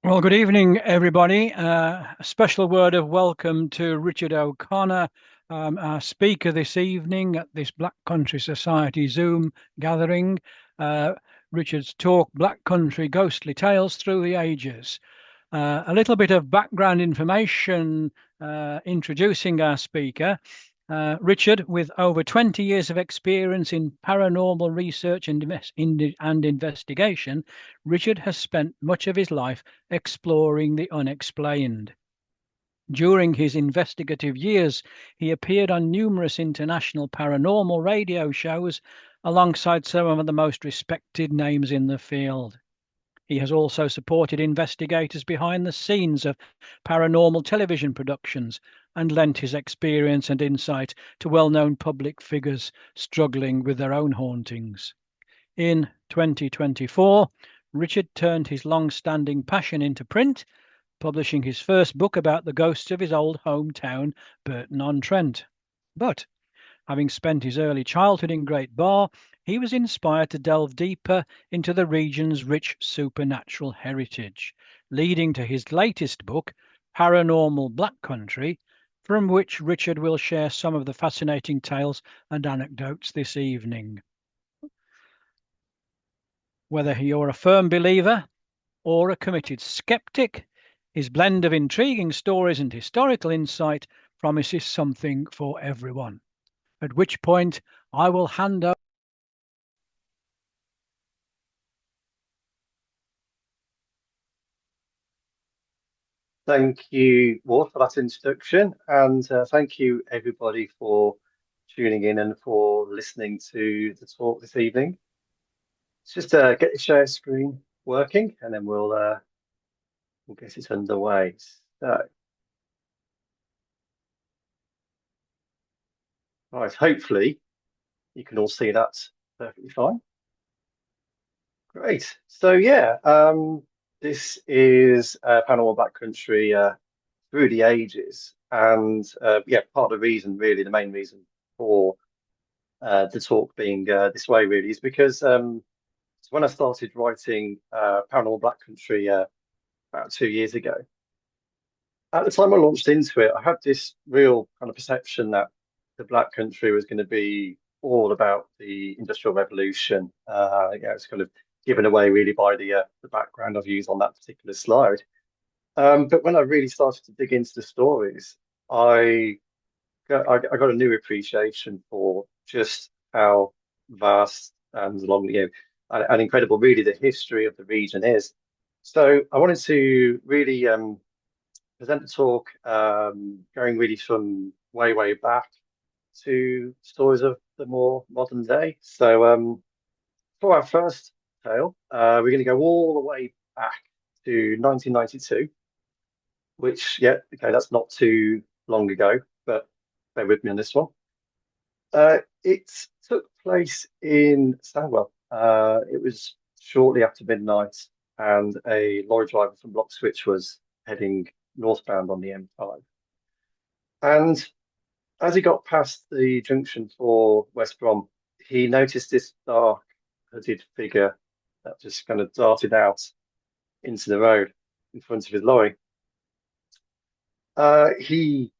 Well, good evening, everybody. A special word of welcome to Richard O'Connor, our speaker this evening at this Black Country Society Zoom gathering. Uh, Richard's talk, Black Country Ghostly Tales Through the Ages. A little bit of background information introducing our speaker. Richard, with over 20 years of experience in paranormal research and investigation, Richard has spent much of his life exploring the unexplained. During his investigative years, he appeared on numerous international paranormal radio shows alongside some of the most respected names in the field. He has also supported investigators behind the scenes of paranormal television productions and lent his experience and insight to well known public figures struggling with their own hauntings. In 2024, Richard turned his long standing passion into print, publishing his first book about the ghosts of his old hometown, Burton-on-Trent. But having spent his early childhood in Great Barr, he was inspired to delve deeper into the region's rich supernatural heritage, leading to his latest book, Paranormal Black Country, from which Richard will share some of the fascinating tales and anecdotes this evening. Whether you're a firm believer or a committed skeptic, his blend of intriguing stories and historical insight promises something for everyone. At which point I will hand over. Thank you, Ward, for that introduction, and thank you everybody for tuning in and for listening to the talk this evening. Let's just get the share screen working, and then we'll get it underway. So, right, hopefully you can all see that perfectly fine. Great. So yeah, this is Paranormal Backcountry through the ages, and yeah, part of the reason, really, the main reason for the talk being this way really is because so when I started writing Paranormal Black Country about 2 years ago, at the time I launched into it, I had this real kind of perception that the Black Country was going to be all about the Industrial Revolution. Yeah, it's kind of given away really by the background I've used on that particular slide. But when I really started to dig into the stories, I I got a new appreciation for just how vast and long, and incredible really the history of the region is. So I wanted to really present the talk, going really from way, way back to stories of the more modern day. So for our first tale, we're going to go all the way back to 1992, which, yeah, okay, that's not too long ago, but bear with me on this one. It took place in Sandwell. It was shortly after midnight, and a lorry driver from Bloxwich was heading northbound on the M5. And as he got past the junction for West Brom, he noticed this dark, hooded figure that just kind of darted out into the road in front of his lorry. He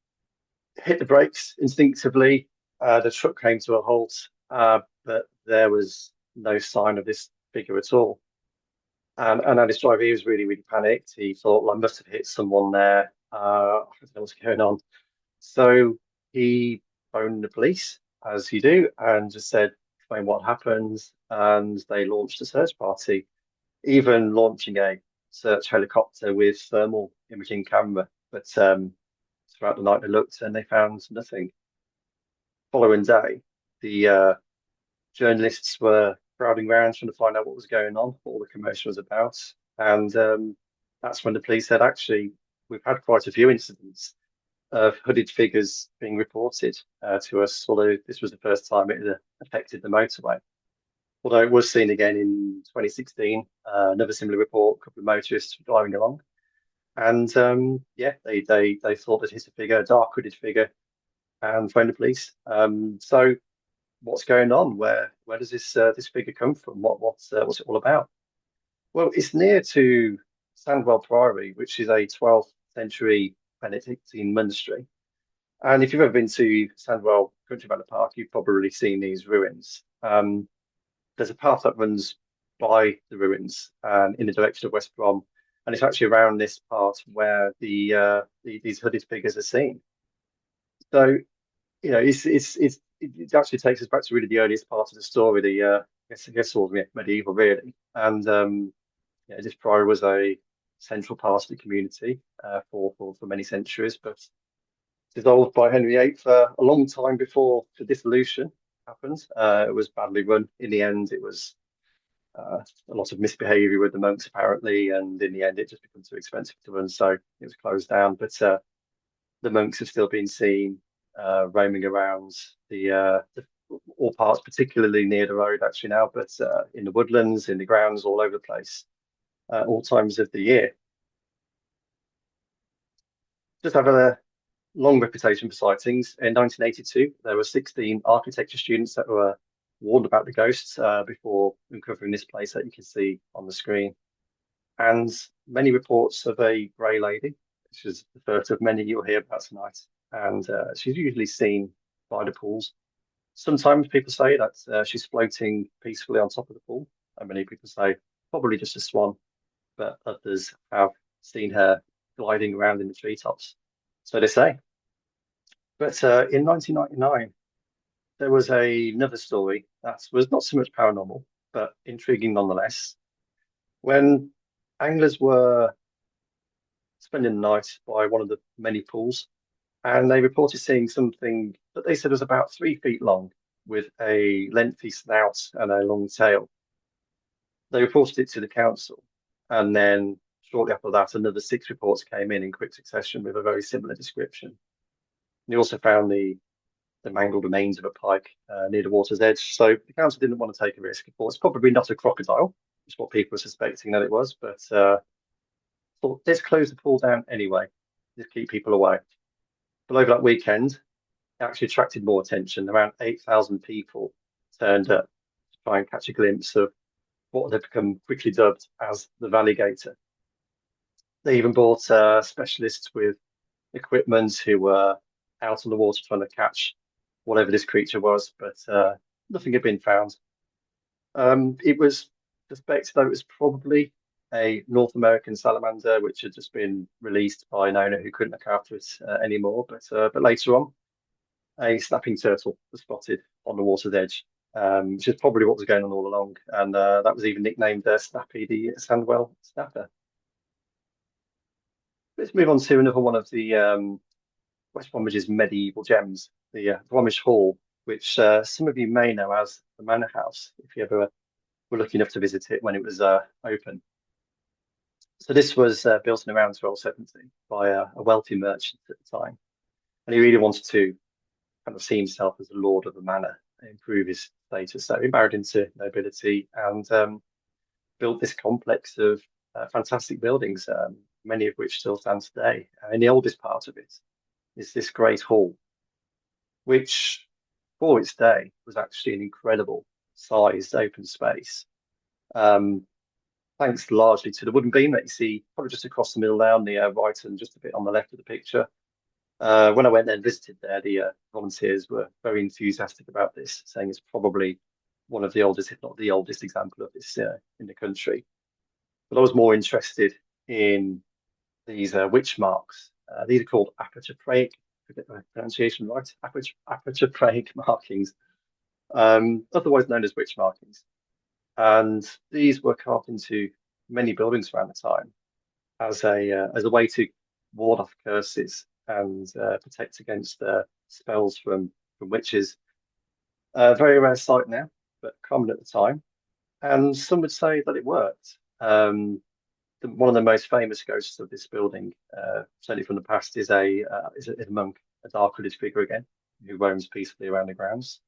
hit the brakes instinctively. The truck came to a halt, but there was no sign of this figure at all. And this driver, he was really, really panicked. He thought, well, I must have hit someone there. I don't know what's going on. So he phoned the police, as you do, and just said, explain what happened. And they launched a search party, even launching a search helicopter with thermal imaging camera. But throughout the night, they looked and they found nothing. Following day, the journalists were crowding around trying to find out what was going on, what all the commotion was about. And that's when the police said, actually, we've had quite a few incidents of hooded figures being reported to us, although this was the first time it had affected the motorway. Although it was seen again in 2016, another similar report, a couple of motorists were driving along. And yeah, they thought that it's a figure, a dark hooded figure, and phoned the police. So what's going on? Where does this figure come from? What's it all about? Well, it's near to Sandwell Priory, which is a 12th century Benedictine monastery. And if you've ever been to Sandwell Country Manor Park, you've probably seen these ruins. There's a path that runs by the ruins in the direction of West Brom, and it's actually around this part where these hooded figures are seen. So it actually takes us back to really the earliest part of the story, I guess sort of medieval really, and this priory was a central part of the community for many centuries, but dissolved by Henry VIII a long time before the dissolution happened. It was badly run. In the end, it was a lot of misbehavior with the monks, apparently, and in the end, it just became too expensive to run, so it was closed down. But the monks have still been seen roaming around the all parts, particularly near the road, actually now, but in the woodlands, in the grounds, all over the place, all times of the year. Just have a long reputation for sightings. In 1982, there were 16 architecture students that were warned about the ghosts before uncovering this place that you can see on the screen. And many reports of a grey lady, which is the first of many you'll hear about tonight. And she's usually seen by the pools. Sometimes people say that she's floating peacefully on top of the pool, and many people say probably just a swan, but others have seen her gliding around in the treetops. So they say. But in 1999, there was another story that was not so much paranormal, but intriguing nonetheless. When anglers were spending the night by one of the many pools, and they reported seeing something that they said was about 3 feet long with a lengthy snout and a long tail. They reported it to the council, and then shortly after that, another 6 reports came in quick succession with a very similar description. And they also found the mangled remains of a pike near the water's edge. So the council didn't want to take a risk. Of course, probably not a crocodile, which is what people were suspecting that it was, but thought let's close the pool down anyway, just keep people away. But over that weekend, it actually attracted more attention. Around 8,000 people turned up to try and catch a glimpse of what had become quickly dubbed as the Valley Gator. They even brought specialists with equipment who were out on the water trying to catch whatever this creature was, but nothing had been found. It was suspected that it was probably a North American salamander, which had just been released by an owner who couldn't look after it anymore. But later on, a snapping turtle was spotted on the water's edge, which is probably what was going on all along. And that was even nicknamed Snappy the Sandwell Snapper. Let's move on to another one of the West Bromwich's medieval gems, the Bromwich Hall, which some of you may know as the Manor House, if you ever were lucky enough to visit it when it was open. So this was built in around 1270 by a wealthy merchant at the time, and he really wanted to kind of see himself as the lord of the manor and improve his status. So he married into nobility and built this complex of fantastic buildings, many of which still stand today. And the oldest part of it is this great hall, which for its day was actually an incredible sized open space. Um, Thanks largely to the wooden beam that you see probably just across the middle there on the right and just a bit on the left of the picture. When I went there and visited there, the volunteers were very enthusiastic about this, saying it's probably one of the oldest, if not the oldest example of this in the country. But I was more interested in these witch marks. These are called apotropaic, to get the pronunciation right, apotropaic markings, otherwise known as witch markings. And these were carved into many buildings around the time as a way to ward off curses and protect against spells from witches. Very rare sight now, but common at the time. And some would say that it worked. One of the most famous ghosts of this building, certainly from the past, is a monk, a dark-hooded figure again, who roams peacefully around the grounds.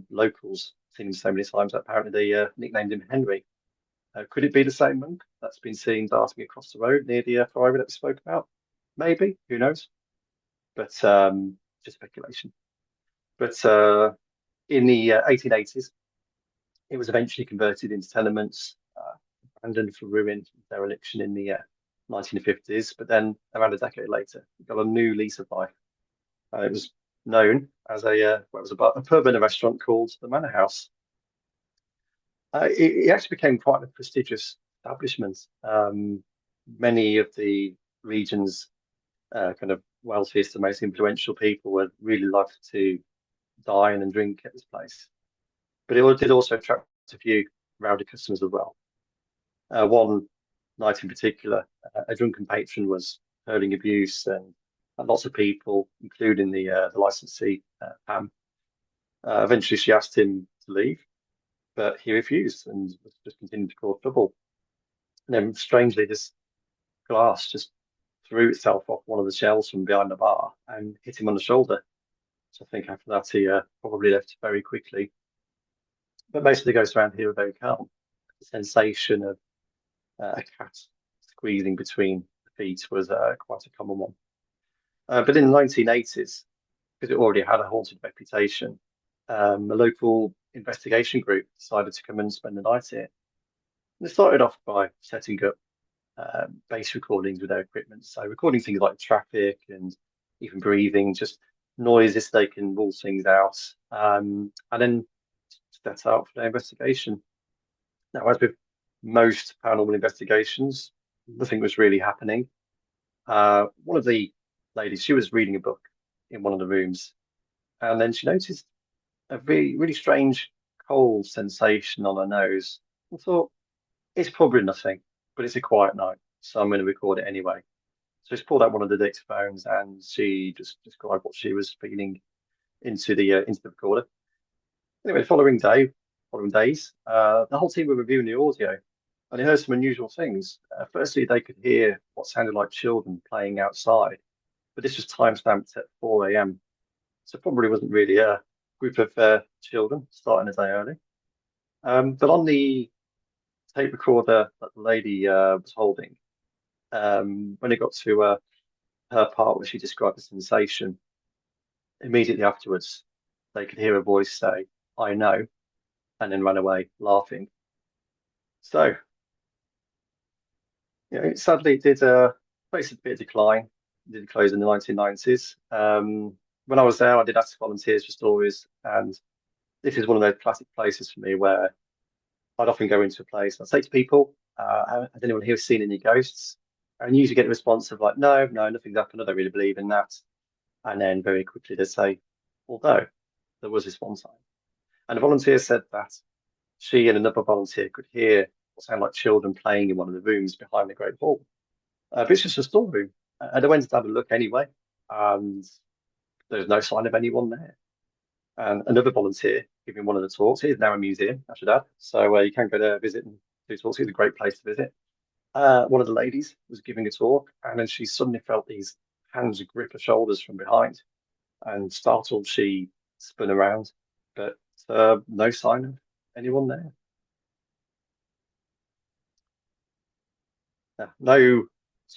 Locals seen him so many times that apparently they nicknamed him Henry. Could it be the same monk that's been seen darting across the road near the priory that we spoke about? Maybe, who knows? But just speculation. But in the 1880s, it was eventually converted into tenements. abandoned for ruin, dereliction in the 1950s. But then around a decade later, it got a new lease of life. It was known as well, it was about a pub and a restaurant called the Manor House. It actually became quite a prestigious establishment. Many of the region's kind of wealthiest and most influential people would really love to dine and drink at this place. But it did also attract a few rowdy customers as well. One night in particular, a drunken patron was hurling abuse, and lots of people, including the licensee, Pam. Eventually, she asked him to leave, but he refused and just continued to cause trouble. And then, strangely, this glass just threw itself off one of the shelves from behind the bar and hit him on the shoulder. So I think after that, he probably left very quickly. But most of the ghosts around here are very calm. The sensation of a cat squeezing between the feet was quite a common one. But in the 1980s, because it already had a haunted reputation, a local investigation group decided to come and spend the night here. And they started off by setting up bass recordings with their equipment. So recording things like traffic and even breathing, just noises they can rule things out, and then set out for their investigation. Now, as with most paranormal investigations, nothing was really happening. One of the ladies, she was reading a book in one of the rooms, and then she noticed a really, really strange cold sensation on her nose. I thought, it's probably nothing, but it's a quiet night, so I'm going to record it anyway. So she pulled out one of the dictaphones and she just described what she was feeling into the recorder. Anyway, following days, the whole team were reviewing the audio, and they heard some unusual things. Firstly, they could hear what sounded like children playing outside, but this was time-stamped at 4 a.m. So probably wasn't really a group of children starting a day early. But on the tape recorder that the lady was holding, when it got to her part where she described the sensation, immediately afterwards, they could hear a voice say, "I know," and then run away laughing. So, sadly, it did face a bit of decline. It did close in the 1990s. When I was there, I did ask volunteers for stories, and this is one of those classic places for me where I'd often go into a place and I'd say to people, "Has anyone here seen any ghosts?" And usually get the response of like, "No, no, nothing's happened. I don't really believe in that." And then very quickly they say, "Although there was this one time." And the volunteer said that she and another volunteer could hear what sounded like children playing in one of the rooms behind the Great Hall. But it's just a storeroom. And I went to have a look anyway, and there's no sign of anyone there. And another volunteer giving one of the talks. It is now a museum, I should add. So you can go there, visit, and do talks. It's a great place to visit. One of the ladies was giving a talk, and then she suddenly felt these hands grip her shoulders from behind. And startled, she spun around, but no sign of anyone there. No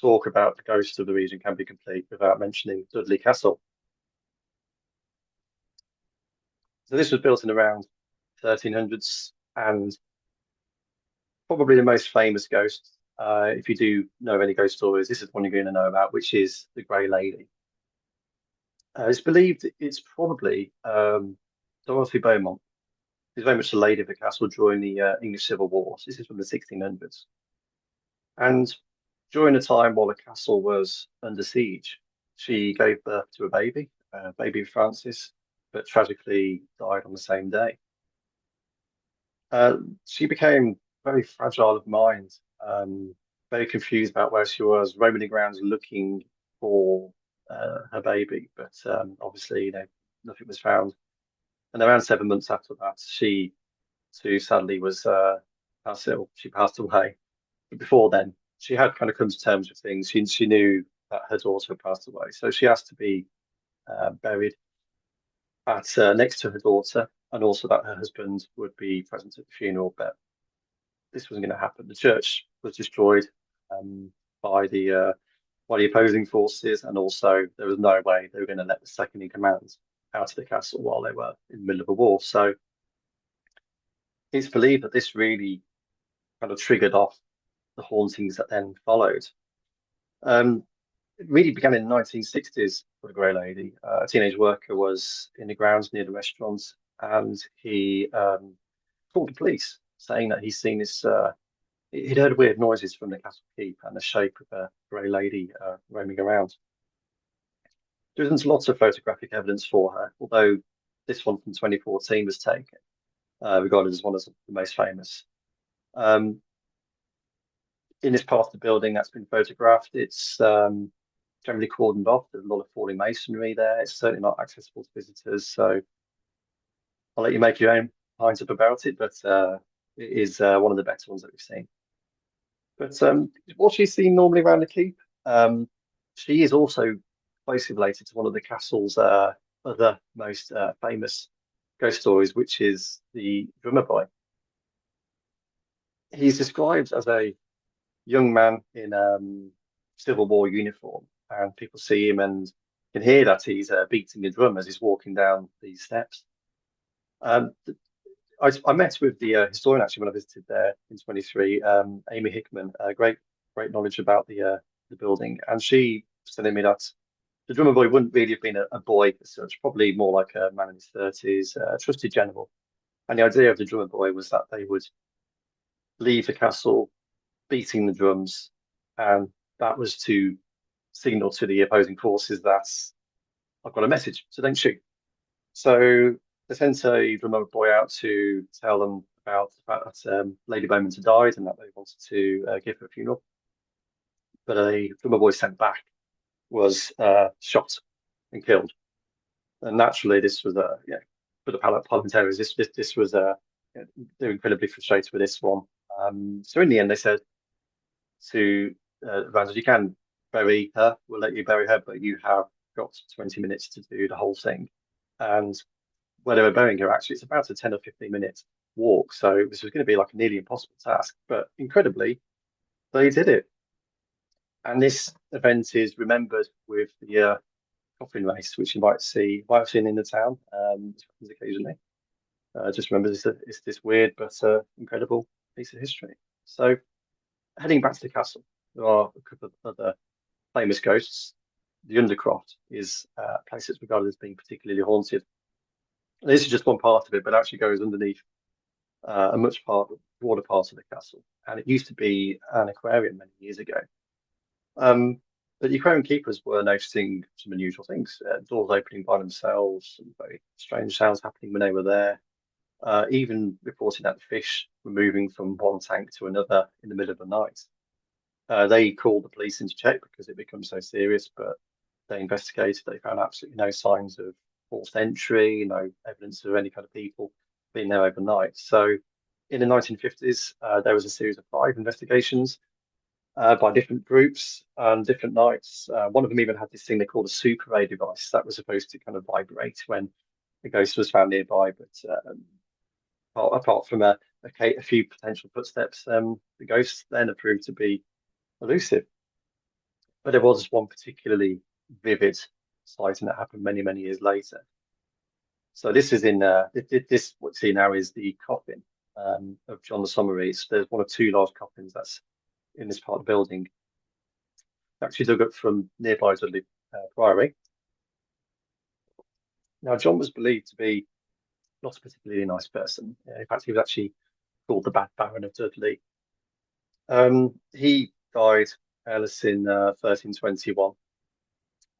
talk about the ghosts of the region can be complete without mentioning Dudley Castle. So this was built in around 1300s, and probably the most famous ghost. If you do know of any ghost stories, this is one you're going to know about, which is the Grey Lady. It's believed it's probably Dorothy Beaumont. She's very much the lady of the castle during the English Civil Wars. This is from the 1600s. And during the time while the castle was under siege, she gave birth to a baby Francis, but tragically died on the same day. She became very fragile of mind, very confused about where she was, roaming around looking for her baby, but obviously, nothing was found. And around 7 months after that, she too sadly was passed ill. She passed away. But before then, she had kind of come to terms with things. She knew that her daughter had passed away, so she asked to be buried at next to her daughter, and also that her husband would be present at the funeral. But this wasn't going to happen. The church was destroyed um, by the opposing forces, and also there was no way they were going to let the second in command out of the castle while they were in the middle of a war. So it's believed that this really kind of triggered off the hauntings that then followed. Um, it really began in the 1960s for the Grey Lady. A teenage worker was in the grounds near the restaurant, and he called the police, saying that he's seen this. He'd heard weird noises from the castle keep and the shape of a Grey Lady roaming around. There isn't lots of photographic evidence for her, although this one from 2014 was taken, regarded as one of the most famous. Um, in this part of the building that's been photographed, it's generally cordoned off. There's a lot of falling masonry there. It's certainly not accessible to visitors, so I'll let you make your own minds up about it, but it is one of the better ones that we've seen. But what she's seen normally around the keep, she is also closely related to one of the castle's other most famous ghost stories, which is the drummer boy. He's described as a young man in Civil War uniform, and people see him and can hear that he's beating a drum as he's walking down these steps. Um, I met with the historian actually when I visited there in 23, Amy Hickman, great knowledge about the building, and she was telling me that the drummer boy wouldn't really have been a boy as such, probably more like a man in his 30s, a trusted general. And the idea of the drummer boy was that they would leave the castle beating the drums, and that was to signal to the opposing forces that I've got a message, so don't shoot. So they sent a drummer boy out to tell them about the fact that Lady Bowman had died and that they wanted to give her a funeral. But a drummer boy sent back was shot and killed. And naturally, this was for the parliamentarians, this was they're incredibly frustrated with this one. So in the end, they said to Randall, you can bury her, we'll let you bury her, but you have got 20 minutes to do the whole thing. And where they were burying her, actually, it's about a 10 or 15-minute walk. So this was going to be like a nearly impossible task, but incredibly, they did it. And this event is remembered with the coffin race, which you might have seen in the town. This happens occasionally. Just remember, it's this weird but incredible piece of history. So, heading back to the castle, there are a couple of other famous ghosts. The Undercroft is a place that's regarded as being particularly haunted. This is just one part of it, but actually goes underneath a broader part of the castle. And it used to be an aquarium many years ago. Um, but the aquarium keepers were noticing some unusual things, doors opening by themselves, some very strange sounds happening when they were there, even reporting that the fish were moving from one tank to another in the middle of the night. They called the police in to check because it becomes so serious, but they investigated. They found absolutely no signs of forced entry, no evidence of any kind of people being there overnight. So in the 1950s, there was a series of 5 investigations by different groups and different nights. One of them even had this thing they called a super ray device that was supposed to kind of vibrate when the ghost was found nearby. But apart from a few potential footsteps, the ghost then proved to be elusive. But there was one particularly vivid sighting that happened many, many years later. So this is in this what you see now is the coffin of John the Somerset. There's one of 2 large coffins that's in this part of the building, actually dug up from nearby Dudley Priory. Now, John was believed to be not a particularly nice person. In fact, he was actually called the Bad Baron of Dudley. He died airless in 1321,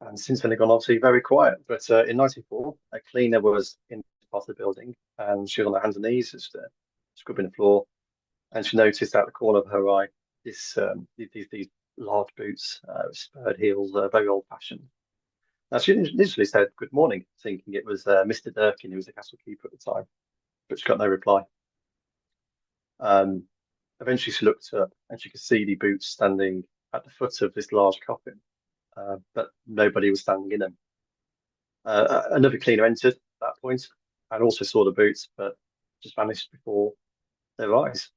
and since then, they've gone obviously very quiet. But in 94, a cleaner was in part of the building, and she was on her hands and knees, just scrubbing the floor, and she noticed out the corner of her eye these large boots, spurred heels, very old-fashioned. Now, she initially said good morning, thinking it was Mr. Durkin, who was the castle keeper at the time, but she got no reply. Um, Eventually, she looked up and she could see the boots standing at the foot of this large coffin, but nobody was standing in them. Another cleaner entered at that point and also saw the boots, but just vanished before their eyes,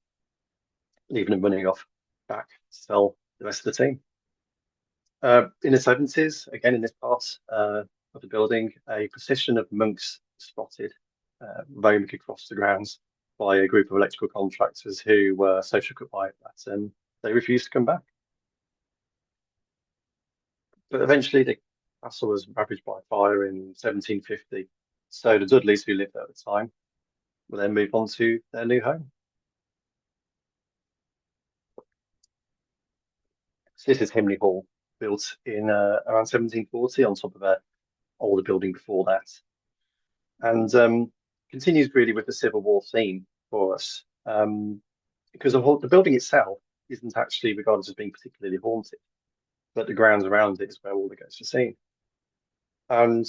leaving them running off back to tell the rest of the team. In the 70s, again in this part of the building, a procession of monks spotted roaming across the grounds by a group of electrical contractors who were so shook up by it that they refused to come back. But eventually, the castle was ravaged by fire in 1750. So the Dudleys, who lived there at the time, will then move on to their new home. So this is Himley Hall, built in around 1740 on top of a older building before that, and continues really with the Civil War theme for us, because the building itself isn't actually regarded as being particularly haunted, but the grounds around it is where all the ghosts are seen. And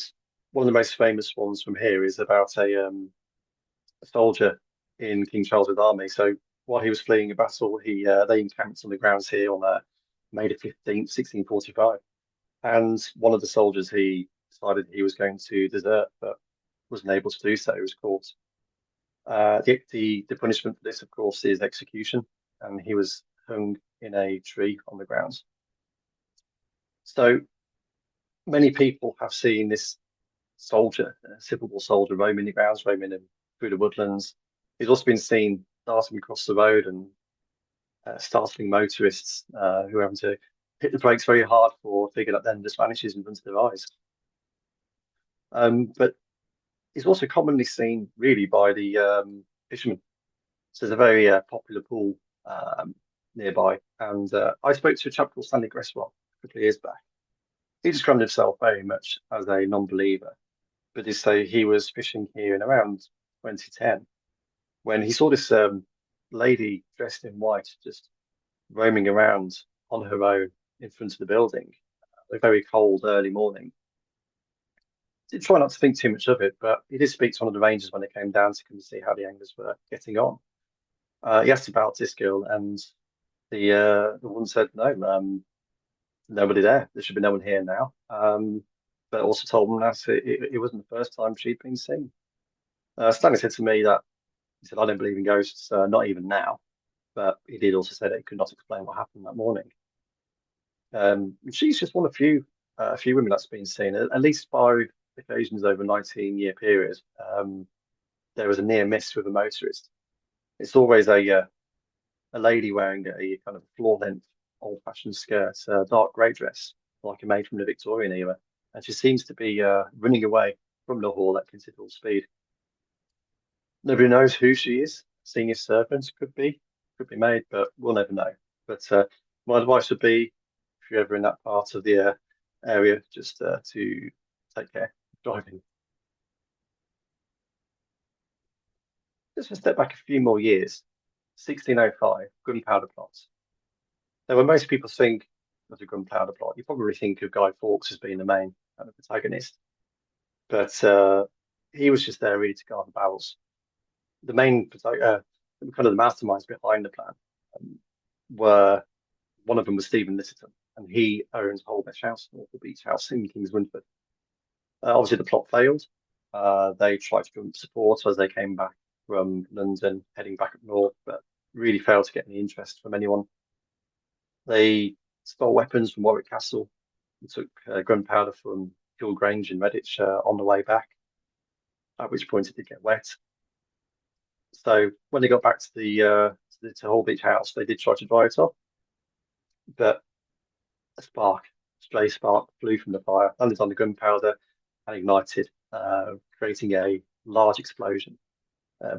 one of the most famous ones from here is about a soldier in King Charles's army. So while he was fleeing a battle, he they encamped on the grounds here on May 15th, 1645. And one of the soldiers, he decided he was going to desert, but wasn't able to do so. He was caught. The punishment for this, of course, is execution, and he was hung in a tree on the grounds. So many people have seen this soldier, a Civil War soldier, roaming the grounds, through the woodlands. He's also been seen darting across the road and startling motorists who are having to hit the brakes very hard for a figure that then just vanishes in front of their eyes. But it's also commonly seen really by the fishermen. So there's a very popular pool nearby. And I spoke to a chap called Stanley Greswell a couple of years back. He described himself very much as a non-believer, but he say he was fishing here in around 2010 when he saw this lady dressed in white just roaming around on her own in front of the building, a very cold early morning. Did try not to think too much of it, but he did speak to one of the rangers when they came down to come and see how the anglers were getting on. He asked about this girl, and the woman said no, nobody there. There should be no one here now. But also told them that it wasn't the first time she'd been seen. Stanley said to me that he said, I don't believe in ghosts, not even now. But he did also say that he could not explain what happened that morning. She's just one of a few women that's been seen, at least 5 occasions over a 19-year period. There was a near miss with a motorist. It's always a lady wearing a kind of floor-length old-fashioned skirt, a dark grey dress, like a maid from the Victorian era, and she seems to be running away from the hall at considerable speed. Nobody knows who she is. Senior servants could be made, but we'll never know. But my advice would be, if you're ever in that part of the area, just to take care of driving. Just a step back a few more years, 1605, gunpowder plots. Now, when most people think of the gunpowder plot, you probably think of Guy Fawkes as being the main kind of protagonist, but he was just there really to guard the barrels. The main kind of the masterminds behind the plan um, were one of them was Stephen Littleton, and he owns Holbeach House, North Beach House in Kings Winford. Obviously, the plot failed. They tried to come support as they came back from London, heading back up north, but really failed to get any interest from anyone. They stole weapons from Warwick Castle and took gunpowder from Hill Grange in Redditch on the way back, at which point it did get wet. So when they got back to to Holbeach House, they did try to dry it off, but a stray spark, flew from the fire, landed on the gunpowder, and ignited, creating a large explosion.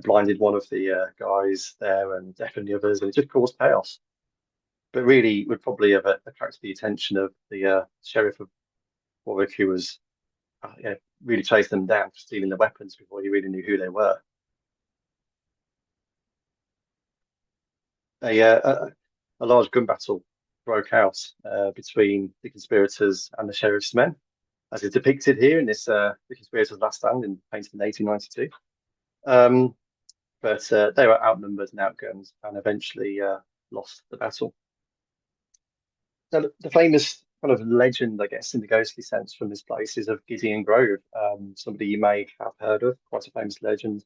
Blinded one of the guys there and deafened the others, and it just caused chaos. But really, would probably have attracted the attention of the sheriff of Warwick, who was yeah, really chased them down for stealing the weapons before he really knew who they were. A large gun battle broke out between the conspirators and the sheriff's men, as is depicted here in this The Conspirators' Last Stand, painted in 1892. But they were outnumbered and outgunned and eventually lost the battle. Now, the famous kind of legend, I guess, in the ghostly sense from this place is of Gideon Grove, somebody you may have heard of, quite a famous legend.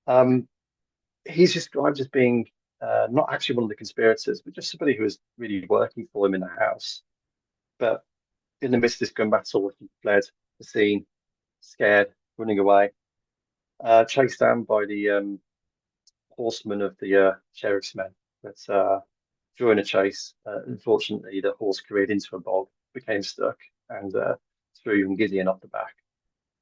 Um, he's described as being not actually one of the conspirators, but just somebody who was really working for him in the house. But in the midst of this gun battle, he fled the scene, scared, running away, chased down by the horsemen of the sheriff's men. But During a chase, unfortunately, the horse careered into a bog, became stuck, and threw young Gideon off the back.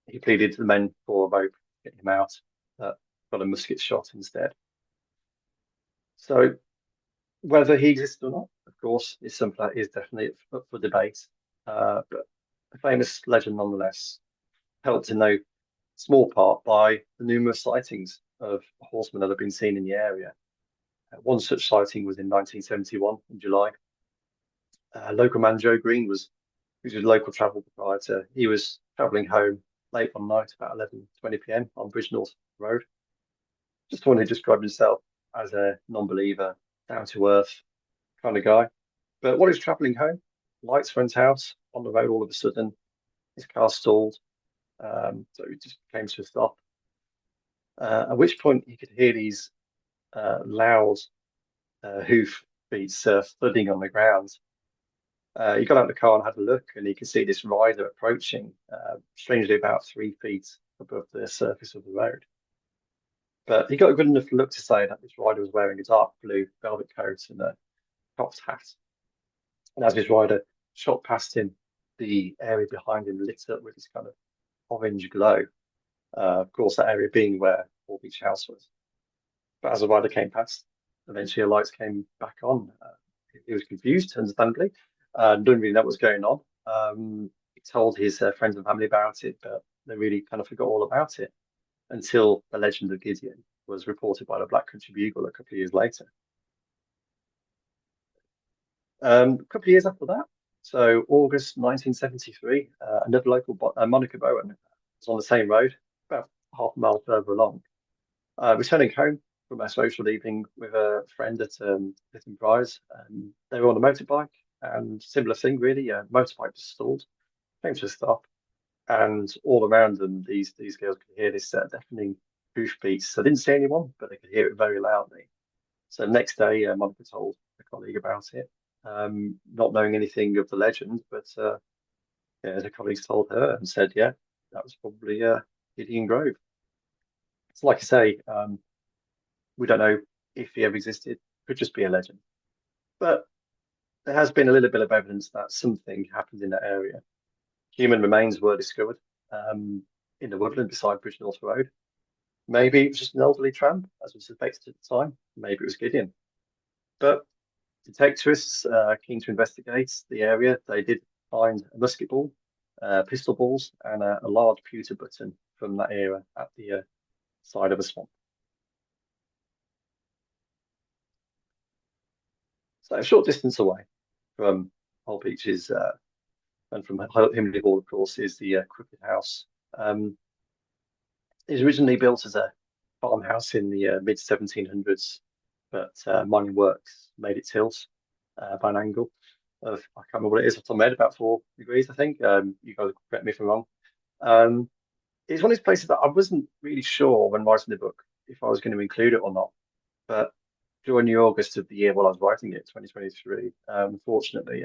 He pleaded to the men for a rope to get him out, but got a musket shot instead. So whether he exists or not, of course, is something that is definitely up for debate. But a famous legend nonetheless, helped in no small part by the numerous sightings of horsemen that have been seen in the area. One such sighting was in 1971 in July. Local man Joe Green who's a local travel proprietor. He was travelling home late one night, about 11:20 p.m. on Bridgenorth Road. Just one who described himself as a non-believer, down to earth kind of guy. But while he was travelling home, lights went out on the road all of a sudden. His car stalled, so he just came to a stop. At which point he could hear these loud hoof beats thudding on the ground. He got out of the car and had a look, and he could see this rider approaching, strangely about 3 feet above the surface of the road. But he got a good enough look to say that this rider was wearing a dark blue velvet coat and a cocked hat. And as his rider shot past him, the area behind him lit up with this kind of orange glow. Of course, that area being where Hall Beach House was. But as the rider came past, eventually the lights came back on. He was confused, understandably, didn't really know what was going on. He told his friends and family about it, but they really kind of forgot all about it until the legend of Gideon was reported by the Black Country Bugle a couple of years later. A couple of years after that, so August 1973, another local, Monica Bowen, was on the same road, about half a mile further along. Returning home from a social evening with a friend at Lytton Prize, they were on a motorbike, and similar thing really, a motorbike just stalled, came to a stop, and all around them, these girls could hear this deafening hoofbeats. They didn't see anyone, but they could hear it very loudly. So the next day, Monica told a colleague about it, not knowing anything of the legend, but yeah, the colleagues told her and said, yeah, that was probably Gideon Grove. So like I say, we don't know if he ever existed, could just be a legend. But there has been a little bit of evidence that something happened in that area. Human remains were discovered in the woodland beside Bridgenorth Road. Maybe it was just an elderly tramp, as was suspected at the time. Maybe it was Gideon. But detectives keen to investigate the area, they did find a musket ball, pistol balls, and a large pewter button from that era at the side of a swamp. So a short distance away from Hull Beach's and from Himley Hall, of course, is the Crooked House. It was originally built as a farmhouse in the mid 1700s, but mining works made it tilt by an angle of, I can't remember what it is off the top of my head, about 4 degrees, I think. You guys correct me if I'm wrong. Um, it's one of these places that I wasn't really sure when writing the book if I was going to include it or not. But during the August of the year while I was writing it, 2023, unfortunately,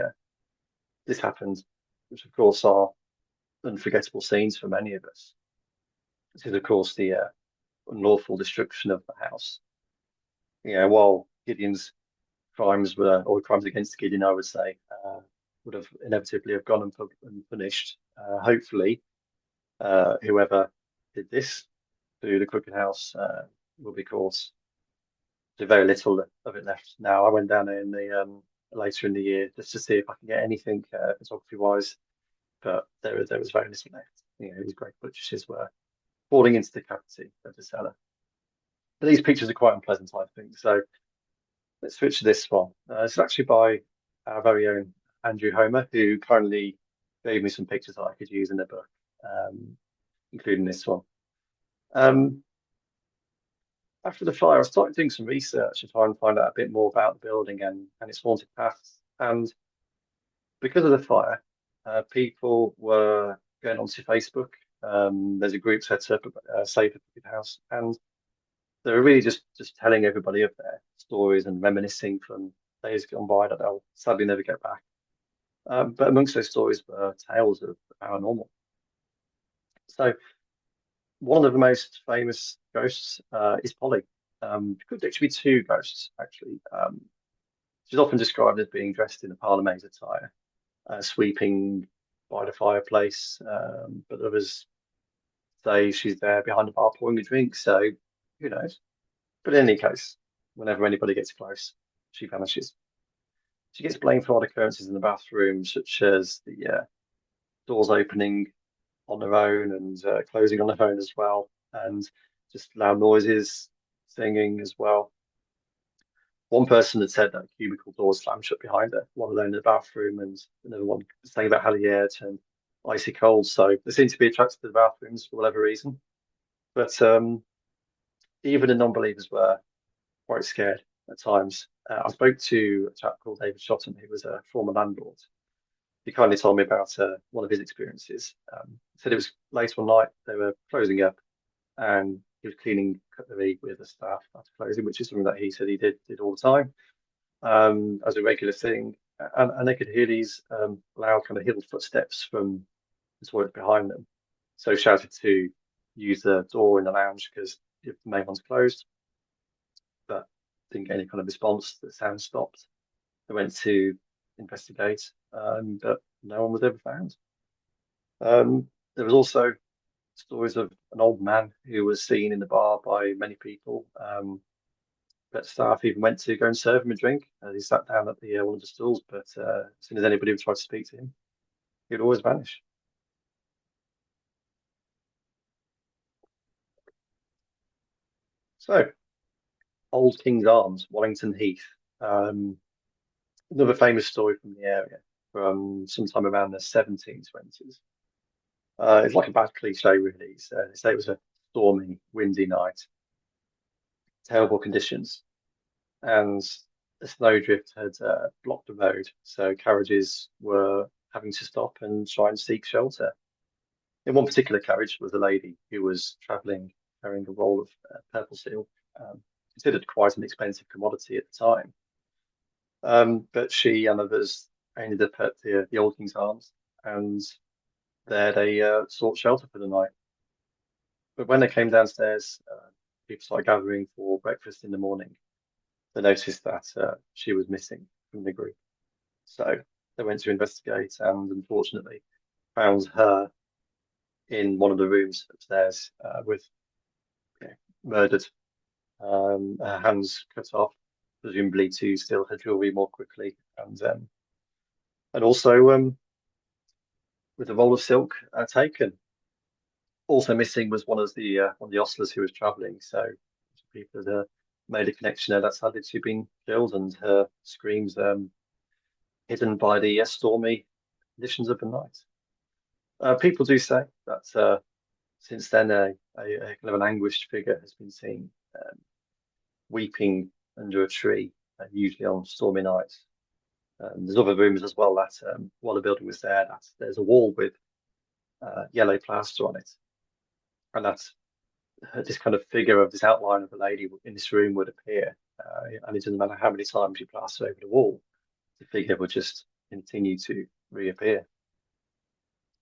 this happened, which of course are unforgettable scenes for many of us. This is, of course, the unlawful destruction of the house. While Gideon's crimes were, or crimes against Gideon, I would say, would have inevitably have gone unpunished. Hopefully, whoever did this to the Crooked House will be caught. There's very little of it left now. I went down there in the later in the year just to see if I can get anything photography wise, but there was very little left. These great purchases were falling into the cavity of the cellar. But these pictures are quite unpleasant, I think. So let's switch to this one. It's actually by our very own Andrew Homer, who kindly gave me some pictures that I could use in the book, including this one. After the fire, I started doing some research to try and find out a bit more about the building and its haunted past. And because of the fire, people were going onto Facebook. There's a group set up, Save the Crooked House, and they were really just telling everybody of their stories and reminiscing from days gone by that they'll sadly never get back. But amongst those stories were tales of the paranormal. So one of the most famous ghosts is Polly. It could actually be two ghosts, actually. She's often described as being dressed in a parlourmaid attire, sweeping by the fireplace. But others say she's there behind the bar pouring a drink, so who knows? But in any case, whenever anybody gets close, she vanishes. She gets blamed for odd occurrences in the bathroom, such as the doors opening on their own and closing on their own as well, and just loud noises, singing as well. One person had said that a cubicle door slammed shut behind her, one alone in the bathroom, and another one saying about how the air turned icy cold. So they seem to be attracted to the bathrooms for whatever reason. But even the non-believers were quite scared at times. I spoke to a chap called David Shotton, who was a former landlord. He kindly told me about one of his experiences. He said it was late one night, they were closing up, and he was cleaning cutlery with the staff after closing, which is something that he said he did all the time, as a regular thing. And they could hear these loud kind of hidden footsteps from the toilet behind them. So shouted to use the door in the lounge because the main one's closed, but didn't get any kind of response. The sound stopped. They went to investigate, but no one was ever found. There was also stories of an old man who was seen in the bar by many people. But staff even went to go and serve him a drink. He sat down at the one of the stools, but as soon as anybody would try to speak to him, he'd always vanish. So, Old King's Arms, Wallington Heath. Um, Another famous story from the area from sometime around the 1720s. It's like a bad cliche, really. They say it was a stormy, windy night, terrible conditions, and a snowdrift had blocked the road, so carriages were having to stop and try and seek shelter. In one particular carriage was a lady who was travelling carrying a roll of purple silk, considered quite an expensive commodity at the time. But she and others ended up at the Old King's Arms, and there they sought shelter for the night. But when they came downstairs, people started gathering for breakfast in the morning. They noticed that she was missing from the group. So they went to investigate and unfortunately found her in one of the rooms upstairs with murdered, her hands cut off, presumably to steal her jewelry more quickly, and also with a roll of silk taken. Also missing was one of the ostlers who was travelling. So people had made a connection there. That's how she'd been killed, and her screams hidden by the stormy conditions of the night. People do say that since then a kind of an anguished figure has been seen weeping under a tree, usually on stormy nights. There's other rumours as well that while the building was there, that there's a wall with yellow plaster on it, and that this kind of figure of this outline of a lady in this room would appear, and it doesn't matter how many times you plaster over the wall, the figure would just continue to reappear.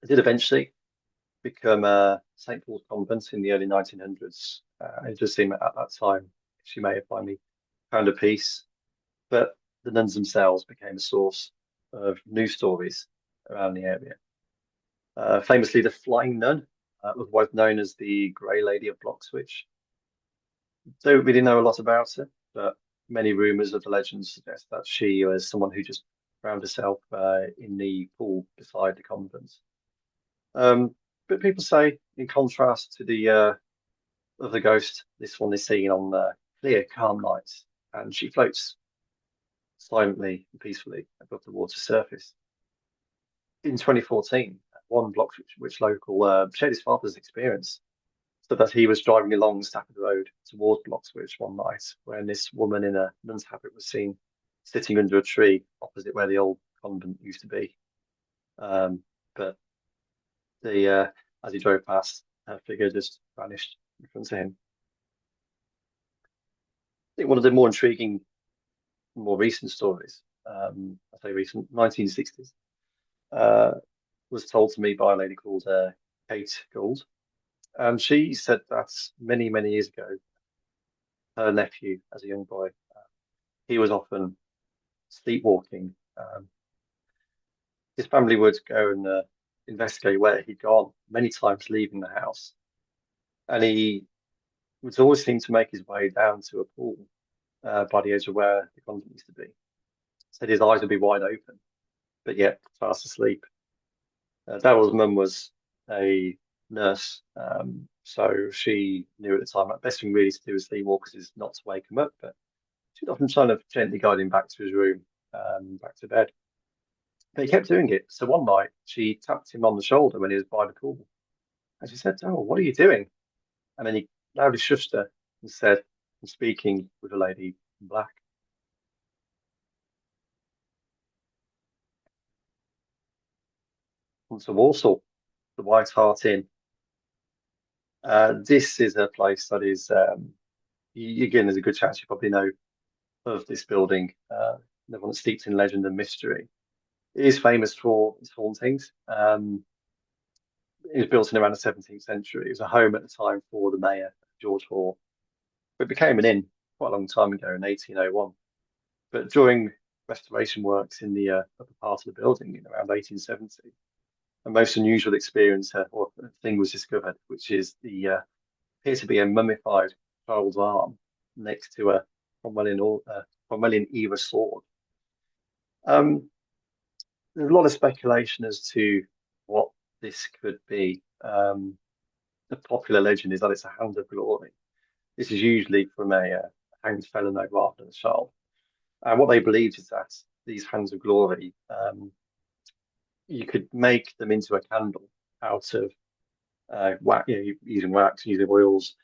It did eventually become St. Paul's Convent in the early 1900s. It just seemed at that time she may have finally found a peace, but the nuns themselves became a source of news stories around the area. Famously, the Flying Nun, otherwise known as the Grey Lady of Bloxwich. Don't really know a lot about her, but many rumours of the legend suggest that she was someone who just drowned herself in the pool beside the convent. Um, but people say, in contrast to the other ghost, this one is seen on clear, calm nights, and she floats silently and peacefully above the water surface. In 2014, one Bloxwich local shared his father's experience, so that he was driving along Stafford Road towards Bloxwich one night when this woman in a nun's habit was seen sitting under a tree opposite where the old convent used to be. But the as he drove past, her figure just vanished in front of him. I think one of the more intriguing, more recent stories, I say recent, 1960s, uh, was told to me by a lady called Kate Gould. And she said that many, many years ago, her nephew, as a young boy, he was often sleepwalking. His family would go and investigate where he'd gone, many times leaving the house, and he would always seem to make his way down to a pool by the edge of where the convent used to be. Said his eyes would be wide open, but yet fast asleep. Daryl's mum was a nurse, so she knew at the time that best thing really to do with sleepwalkers is not to wake him up, but she'd often kind of gently guide him back to his room, back to bed. But he kept doing it. So one night she tapped him on the shoulder when he was by the pool, and she said, "Oh, what are you doing?" And then he loudly shushed her and said, "I'm speaking with a lady in black." On to Warsaw, the White Hart Inn. This is a place that is, again, there's a good chance you probably know of this building, the one that's steeped in legend and mystery. It is famous for its hauntings. It was built in around the 17th century. It was a home at the time for the mayor, George Hoare. But it became an inn quite a long time ago in 1801. But during restoration works in the upper part of the building in around 1870, a most unusual experience or thing was discovered, which is the appears to be a mummified child's arm next to a Cromwellian era sword. Um, there's a lot of speculation as to what this could be. The popular legend is that it's a hand of glory. This is usually from a hanged fellow rather than a child. And what they believed is that these hands of glory, you could make them into a candle out of wax, using wax, using oils,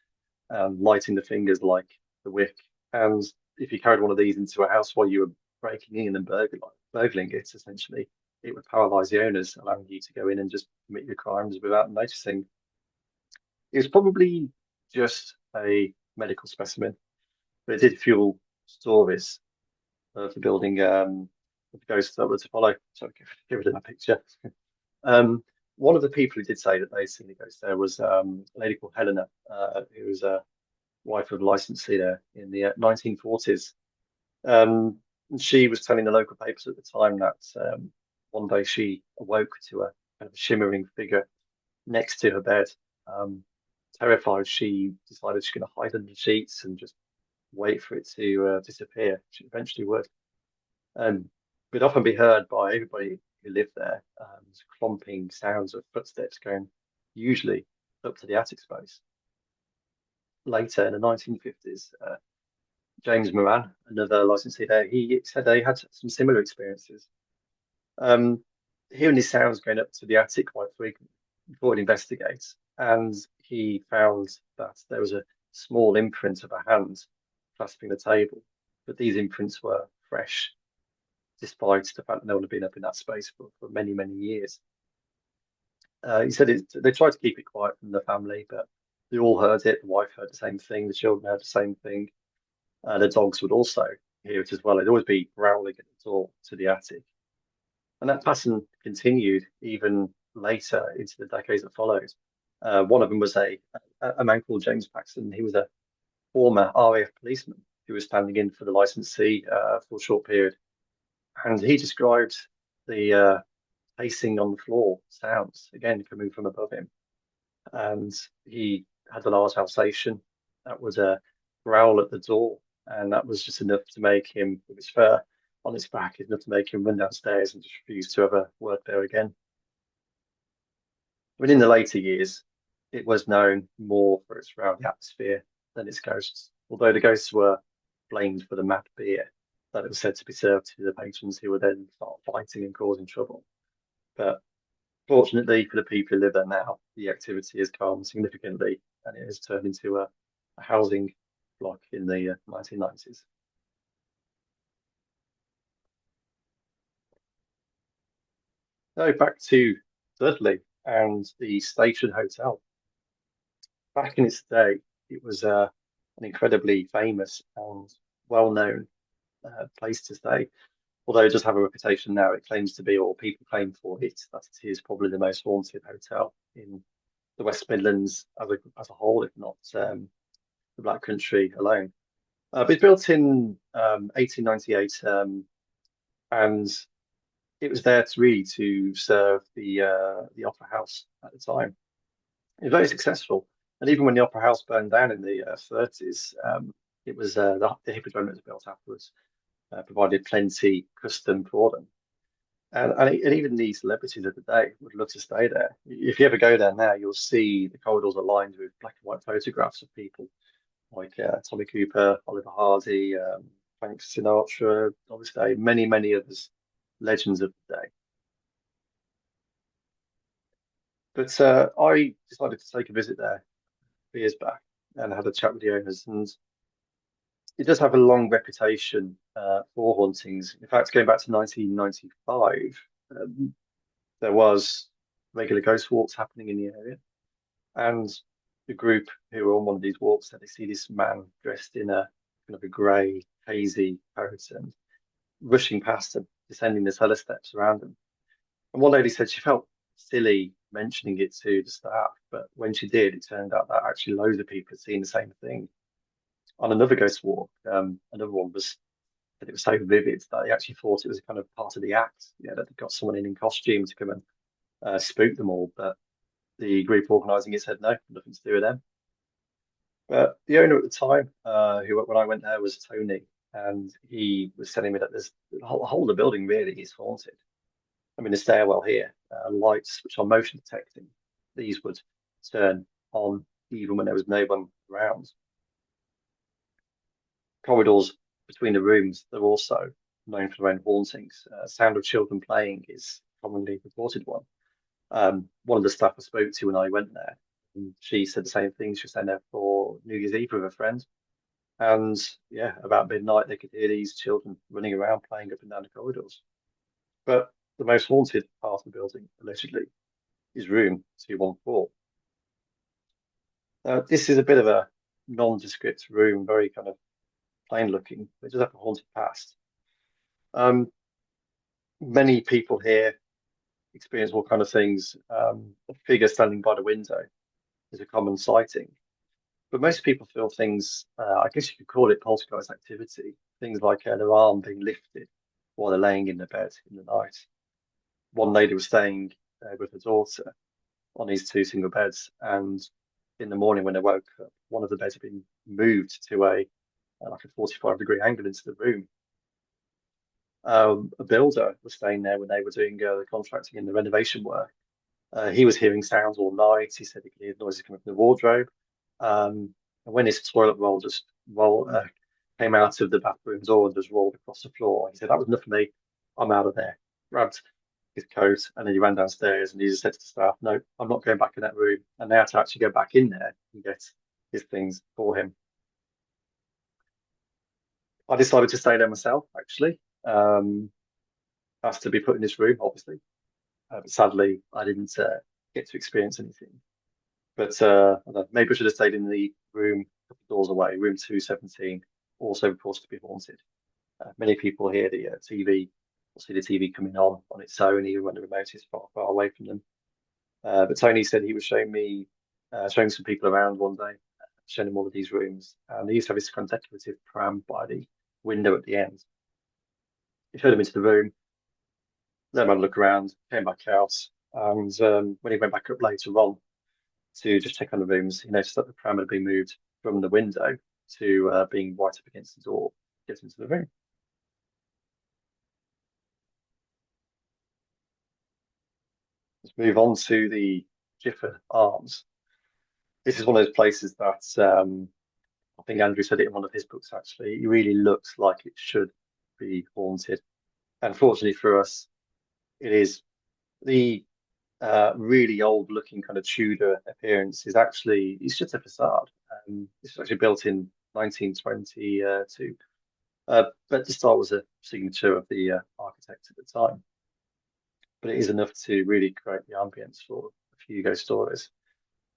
lighting the fingers like the wick. And if you carried one of these into a house while you were breaking in and burgling it, essentially, it would paralyze the owners, allowing you to go in and just commit your crimes without noticing. It was probably just a medical specimen, but it did fuel stories of the building, of the ghosts that were to follow. So give it a picture. One of the people who did say that they'd seen the ghost there was a lady called Helena, who was a wife of a licensee there in the 1940s. She was telling the local papers at the time that one day she awoke to a kind of shimmering figure next to her bed. Um, Terrified, she decided she's going to hide under the sheets and just wait for it to disappear. She eventually would. Um, would often be heard by everybody who lived there, clomping sounds of footsteps going usually up to the attic space. Later in the 1950s, James Moran, another licensee there, he said they had some similar experiences. Um, Hearing these sounds going up to the attic quite frequently before it investigates, and he found that there was a small imprint of a hand clasping the table, but these imprints were fresh, despite the fact that no one had been up in that space for many, many years. He said they tried to keep it quiet from the family, but they all heard it. The wife heard the same thing, the children heard the same thing. The dogs would also hear it as well. They'd always be growling at the door to the attic. And that pattern continued even later into the decades that followed. One of them was a man called James Paxton. He was a former RAF policeman who was standing in for the licensee for a short period. And he described the pacing on the floor sounds, again, coming from above him. And he had a large Alsatian that would growl at the door. And that was just enough to make him, with his fur on his back, enough to make him run downstairs and just refuse to ever work there again. But in the later years, it was known more for its rowdy atmosphere than its ghosts, although the ghosts were blamed for the mad beer that it was said to be served to the patrons who would then start fighting and causing trouble. But fortunately for the people who live there now, the activity has calmed significantly and it has turned into a housing block in the 1990s. So back to Dudley and the Station Hotel. Back in its day, it was an incredibly famous and well-known place to stay. Although it does have a reputation now, it claims to be, or people claim for it, that it is probably the most haunted hotel in the West Midlands as a whole, if not the Black Country alone. It was built in 1898. and it was there to really to serve the opera house at the time. It was very successful, and even when the opera house burned down in the 30s, it was the Hippodrome that was built afterwards provided plenty custom for them. And even the celebrities of the day would love to stay there. If you ever go there now, you'll see the corridors are lined with black and white photographs of people like Tommy Cooper, Oliver Hardy, Frank Sinatra, obviously many, many others, legends of the day. But I decided to take a visit there years back and had a chat with the owners, and it does have a long reputation for hauntings. In fact, going back to 1995, um, there was regular ghost walks happening in the area, and the group who were on one of these walks said they see this man dressed in a kind of a grey, hazy coat and rushing past them, descending the cellar steps around them. And one lady said she felt silly mentioning it to the staff, but when she did, it turned out that actually loads of people had seen the same thing. On another ghost walk, another one was that it was so vivid that they actually thought it was kind of part of the act, that they got someone in costume to come and spook them all. But the group organising it said no, nothing to do with them. But the owner at the time, who when I went there was Tony, and he was telling me that there's the whole of the building really is haunted. I mean, the stairwell here, lights which are motion detecting, these would turn on even when there was no one around. Corridors between the rooms, they're also known for their own hauntings. Sound of children playing is commonly reported one. One of the staff I spoke to when I went there, and she said the same thing. She was staying there for New Year's Eve with a friend. And yeah, about midnight, they could hear these children running around playing up and down the corridors. But the most haunted part of the building, allegedly, is room 214. This is a bit of a nondescript room, very kind of plain looking. It does have a haunted past. Um, Many people here experience all kind of things. A figure standing by the window is a common sighting. But most people feel things, I guess you could call it poltergeist activity, things like their arm being lifted while they're laying in the bed in the night. One lady was staying with her daughter on these two single beds, and in the morning when they woke up, one of the beds had been moved to a like a 45-degree angle into the room. A builder was staying there when they were doing the contracting and the renovation work. He was hearing sounds all night. He said he could hear noises coming from the wardrobe. And when his toilet roll just came out of the bathroom door and just rolled across the floor, he said, "That was enough for me. I'm out of there." Grabbed his coat and then he ran downstairs and he just said to the staff, "No, I'm not going back in that room." And they had to actually go back in there and get his things for him. I decided to stay there myself, actually. Asked to be put in this room, obviously. But sadly, I didn't get to experience anything. But I don't know, maybe I should have stayed in the room a couple of doors away, room 217, also reported to be haunted. Many people hear the TV or see the TV coming on its own, even when the remote is far, far away from them. But Tony said he was showing some people around one day, showing them all of these rooms. And they used to have this kind of decorative pram by the window at the end. He showed them into the room, then had a look around, came back out, and when he went back up later on to just check on the rooms, he noticed that the pram had been moved from the window to being right up against the door, to get into the room. Let's move on to the Gifford Arms. This is one of those places that I think Andrew said it in one of his books actually. It really looks like it should be haunted. Unfortunately for us, it is the really old looking kind of Tudor appearance is actually it's just a facade. This was actually built in 1922, but the style was a signature of the architect at the time. But it is enough to really create the ambience for a few ghost stories.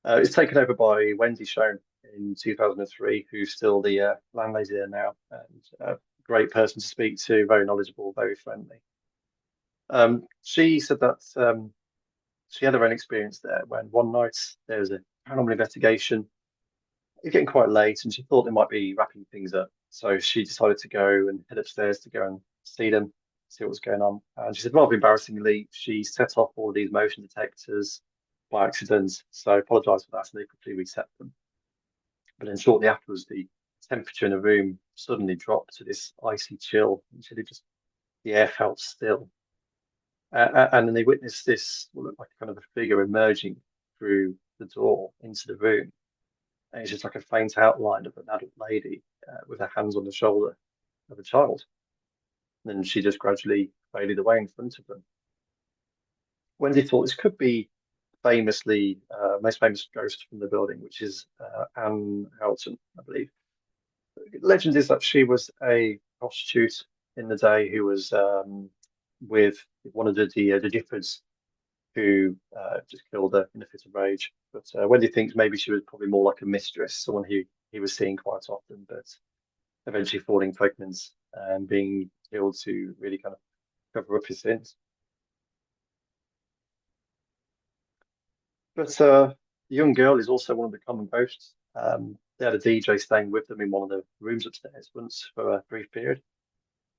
It's taken over by Wendy Schoen in 2003, who's still the landlady there now, and a great person to speak to, very knowledgeable, very friendly. She said that she had her own experience there when one night there was a paranormal investigation. It was getting quite late, and she thought they might be wrapping things up. So she decided to go and head upstairs to go and see them. see what was going on. And she said, rather embarrassingly, she set off all of these motion detectors by accident. So I apologised for that, and they quickly reset them. But then shortly afterwards, the temperature in the room suddenly dropped to this icy chill. And she just the air felt still. And then they witnessed this what looked like kind of a figure emerging through the door into the room. And it's just like a faint outline of an adult lady with her hands on the shoulder of a child. And then she just gradually faded away in front of them. Wendy thought this could be most famous ghost from the building, which is Anne Houghton, I believe. Legend is that she was a prostitute in the day who was with one of the Giffords who just killed her in a fit of rage. But Wendy thinks maybe she was probably more like a mistress, someone who he was seeing quite often, but eventually falling pregnant and being killed to really kind of cover up his sins. But the young girl is also one of the common ghosts. They had a DJ staying with them in one of the rooms upstairs once for a brief period.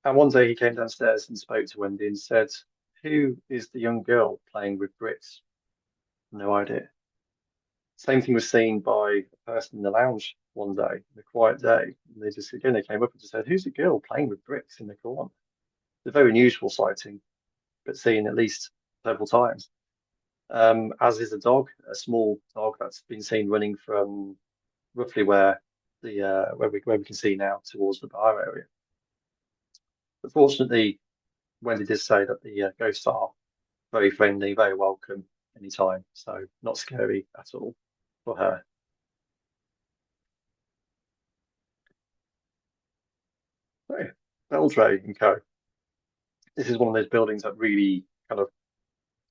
And one day he came downstairs and spoke to Wendy and said, "Who is the young girl playing with bricks?" No idea. Same thing was seen by a person in the lounge one day, a quiet day. And they came up and just said, "Who's the girl playing with bricks in the corner?" It's a very unusual sighting, but seen at least several times. As is a dog, a small dog that's been seen running from roughly where we can see now towards the bar area. But fortunately, Wendy did say that the ghosts are very friendly, very welcome anytime, so not scary at all for her. So, Beldray and Co. This is one of those buildings that really kind of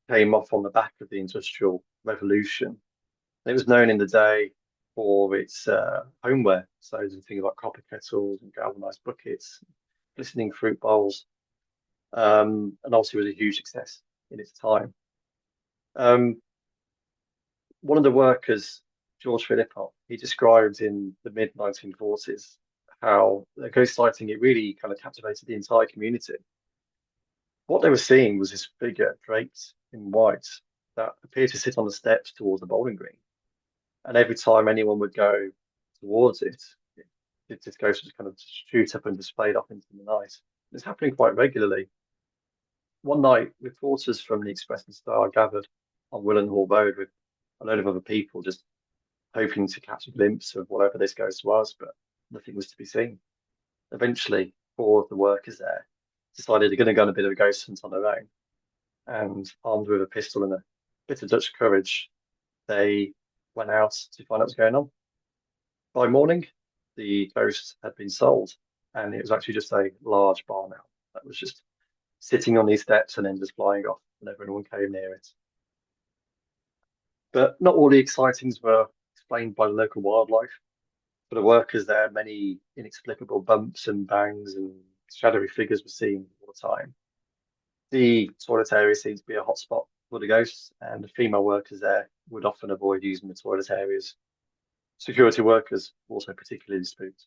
came off on the back of the Industrial Revolution. It was known in the day for its homeware, so things like copper kettles and galvanized buckets, glistening fruit bowls, and obviously was a huge success in its time. Um, One of the workers, George Philippot, he described in the mid 1940s how the ghost sighting it really kind of captivated the entire community. What they were seeing was this figure draped in white that appeared to sit on the steps towards the bowling green. And every time anyone would go towards this ghost would kind of shoot up and displayed off into the night. It's happening quite regularly. One night, reporters from the Express and Star gathered on Willenhall Road with a load of other people, just hoping to catch a glimpse of whatever this ghost was, but nothing was to be seen. Eventually, four of the workers there decided they're going to go on a bit of a ghost hunt on their own, and armed with a pistol and a bit of Dutch courage, they went out to find out what's going on. By morning, the ghost had been sold, and it was actually just a large barn owl that was just sitting on these steps and then just flying off whenever anyone came near it. But not all the excitings were explained by the local wildlife. For the workers there, many inexplicable bumps and bangs and shadowy figures were seen all the time. The toilet area seemed to be a hotspot for the ghosts, and the female workers there would often avoid using the toilet areas. Security workers were also particularly spooked.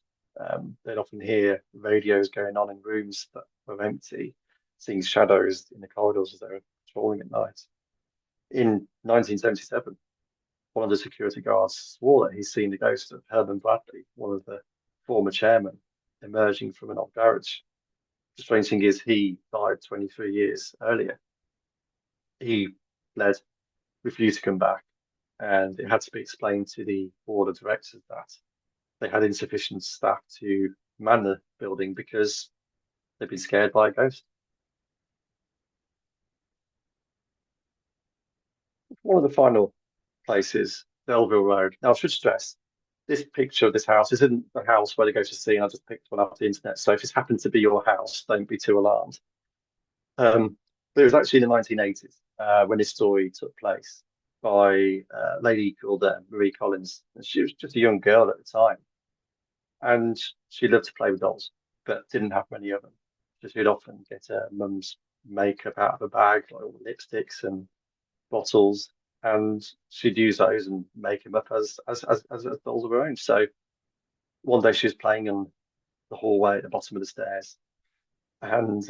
They'd often hear radios going on in rooms that were empty, seeing shadows in the corridors as they were patrolling at night. In 1977, one of the security guards swore that he's seen the ghost of Herman Bradley, one of the former chairmen, emerging from an old garage. The strange thing is, he died 23 years earlier. He fled, refused to come back, and it had to be explained to the board of directors that they had insufficient staff to man the building because they'd been scared by a ghost. One of the final places, Delville Road. Now, I should stress this picture of this house isn't the house where they go to see, and I just picked one up the internet. So if it's happened to be your house, don't be too alarmed. But it was actually in the 1980s when this story took place by a lady called Marie Collins. And she was just a young girl at the time, and she loved to play with dolls, but didn't have many of them. So she'd often get her mum's makeup out of a bag, like all the lipsticks and bottles, and she'd use those and make them up as dolls of her own. So one day she was playing in the hallway at the bottom of the stairs, and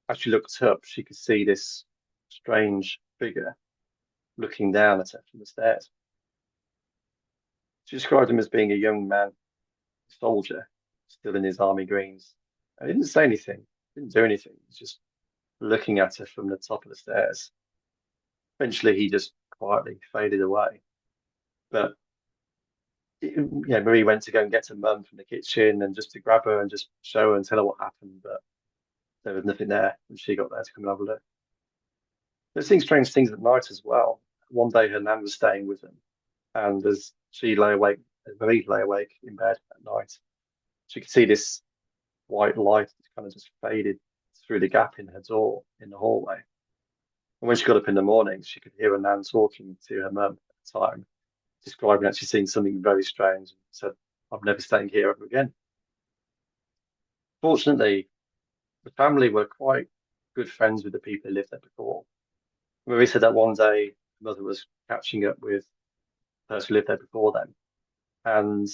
as she looked up, she could see this strange figure looking down at her from the stairs. She described him as being a young man, a soldier, still in his army greens. And he didn't say anything, didn't do anything. He was just looking at her from the top of the stairs. Eventually, he just quietly faded away. But Marie went to go and get her mum from the kitchen and just to grab her and just show her and tell her what happened. But there was nothing there when she got there to come and have a look. They're seeing strange things at night as well. One day, her nan was staying with them, and as she lay awake, as Marie lay awake in bed at night, she could see this white light that kind of just faded through the gap in her door in the hallway. And when she got up in the morning, she could hear her nan talking to her mum at the time, describing actually seeing something very strange, and said, "I'm never staying here ever again." Fortunately, the family were quite good friends with the people who lived there before. Marie said that one day her mother was catching up with the person who lived there before them, and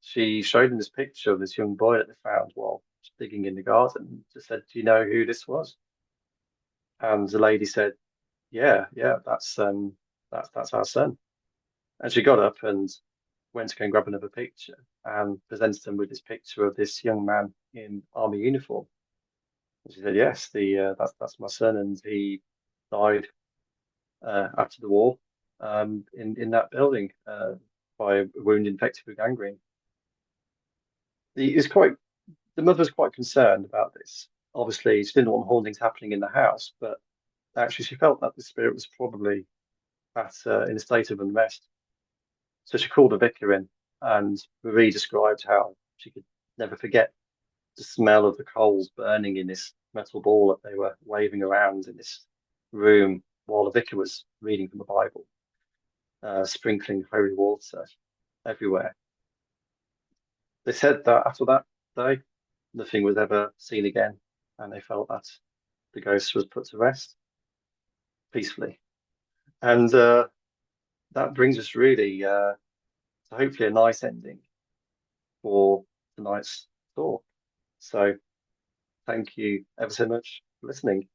she showed him this picture of this young boy that they found while digging in the garden. Just said, "Do you know who this was?" And the lady said, "Yeah, yeah, that's our son." And she got up and went to go and grab another picture and presented them with this picture of this young man in army uniform. And she said, "Yes, the that's my son, and he died after the war in that building by a wound infected with gangrene." It's quite the mother was quite concerned about this. Obviously, she didn't want hauntings happening in the house, but actually, she felt that the spirit was probably in a state of unrest. So she called the vicar in, and Marie described how she could never forget the smell of the coals burning in this metal ball that they were waving around in this room while the vicar was reading from the Bible, sprinkling holy water everywhere. They said that after that day, nothing was ever seen again, and they felt that the ghost was put to rest peacefully. And that brings us really to hopefully a nice ending for tonight's talk. So thank you ever so much for listening.